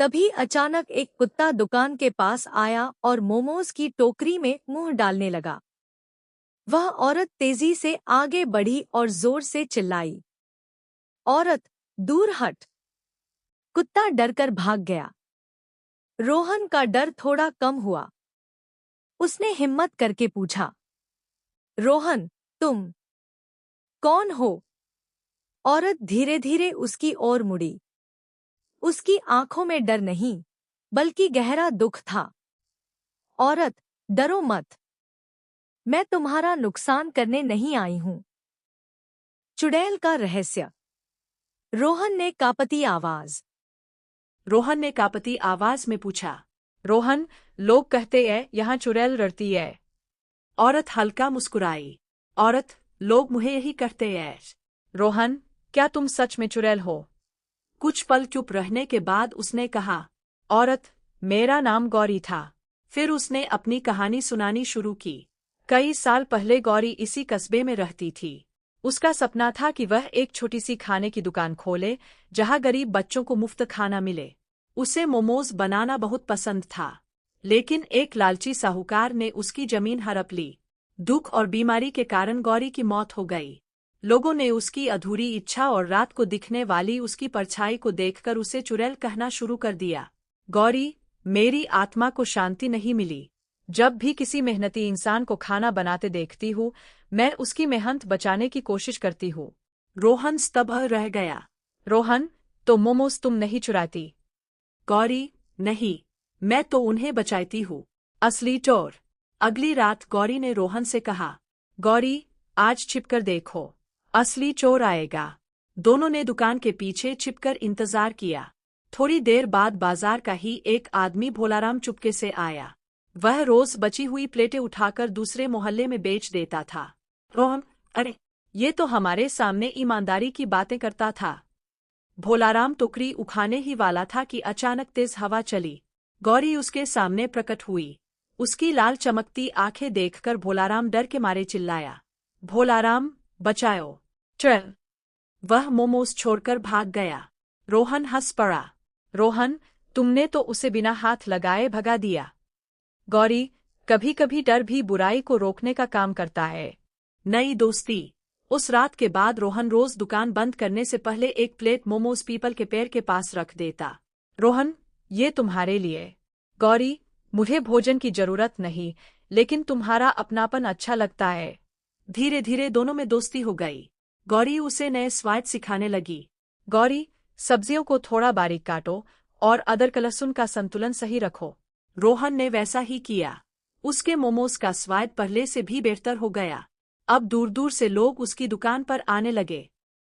तभी अचानक एक कुत्ता दुकान के पास आया और मोमोज की टोकरी में मुंह डालने लगा। वह औरत तेजी से आगे बढ़ी और जोर से चिल्लाई, औरत, दूर हट! कुत्ता डरकर भाग गया। रोहन का डर थोड़ा कम हुआ। उसने हिम्मत करके पूछा, रोहन, तुम कौन हो? औरत धीरे धीरे उसकी ओर मुड़ी। उसकी आंखों में डर नहीं, बल्कि गहरा दुख था। औरत, डरो मत। मैं तुम्हारा नुकसान करने नहीं आई हूं। चुड़ैल का रहस्य। रोहन ने कांपती आवाज में पूछा, रोहन, लोग कहते हैं यहाँ चुड़ैल रहती है। औरत हल्का मुस्कुराई। औरत, लोग मुझे यही कहते हैं। रोहन, क्या तुम सच में चुड़ैल हो? कुछ पल चुप रहने के बाद उसने कहा, औरत, मेरा नाम गौरी था। फिर उसने अपनी कहानी सुनानी शुरू की। कई साल पहले गौरी इसी कस्बे में रहती थी। उसका सपना था कि वह एक छोटी सी खाने की दुकान खोले, जहां गरीब बच्चों को मुफ्त खाना मिले। उसे मोमोज बनाना बहुत पसंद था, लेकिन एक लालची साहूकार ने उसकी जमीन हड़प ली। दुख और बीमारी के कारण गौरी की मौत हो गई। लोगों ने उसकी अधूरी इच्छा और रात को दिखने वाली उसकी परछाई को देखकर उसे चुड़ैल कहना शुरू कर दिया। गौरी, मेरी आत्मा को शांति नहीं मिली। जब भी किसी मेहनती इंसान को खाना बनाते देखती हूँ, मैं उसकी मेहनत बचाने की कोशिश करती हूँ। रोहन स्तब्ध रह गया। रोहन, तो मोमोज तुम नहीं चुराती? गौरी, नहीं, मैं तो उन्हें बचाती हूँ। असली चोर। अगली रात गौरी ने रोहन से कहा, गौरी, आज छिपकर देखो, असली चोर आएगा। दोनों ने दुकान के पीछे छिपकर इंतजार किया। थोड़ी देर बाद बाजार का ही एक आदमी भोलाराम चुपके से आया। वह रोज बची हुई प्लेटें उठाकर दूसरे मोहल्ले में बेच देता था। रोहन, अरे, ये तो हमारे सामने ईमानदारी की बातें करता था। भोलाराम टोकरी उठाने ही वाला था कि अचानक तेज हवा चली। गौरी उसके सामने प्रकट हुई। उसकी लाल चमकती आंखें देखकर भोलाराम डर के मारे चिल्लाया, भोलाराम, बचाओ! चल! वह मोमोज छोड़कर भाग गया। रोहन हंस पड़ा। रोहन, तुमने तो उसे बिना हाथ लगाए भगा दिया। गौरी, कभी कभी डर भी बुराई को रोकने का काम करता है। नई दोस्ती। उस रात के बाद रोहन रोज दुकान बंद करने से पहले एक प्लेट मोमोज पीपल के पेड़ के पास रख देता। रोहन, ये तुम्हारे लिए। गौरी, मुझे भोजन की जरूरत नहीं, लेकिन तुम्हारा अपनापन अच्छा लगता है। धीरे धीरे दोनों में दोस्ती हो गई। गौरी उसे नए स्वाद सिखाने लगी। गौरी, सब्जियों को थोड़ा बारीक काटो और अदरक लहसुन का संतुलन सही रखो। रोहन ने वैसा ही किया। उसके मोमोज का स्वाद पहले से भी बेहतर हो गया। अब दूर दूर से लोग उसकी दुकान पर आने लगे।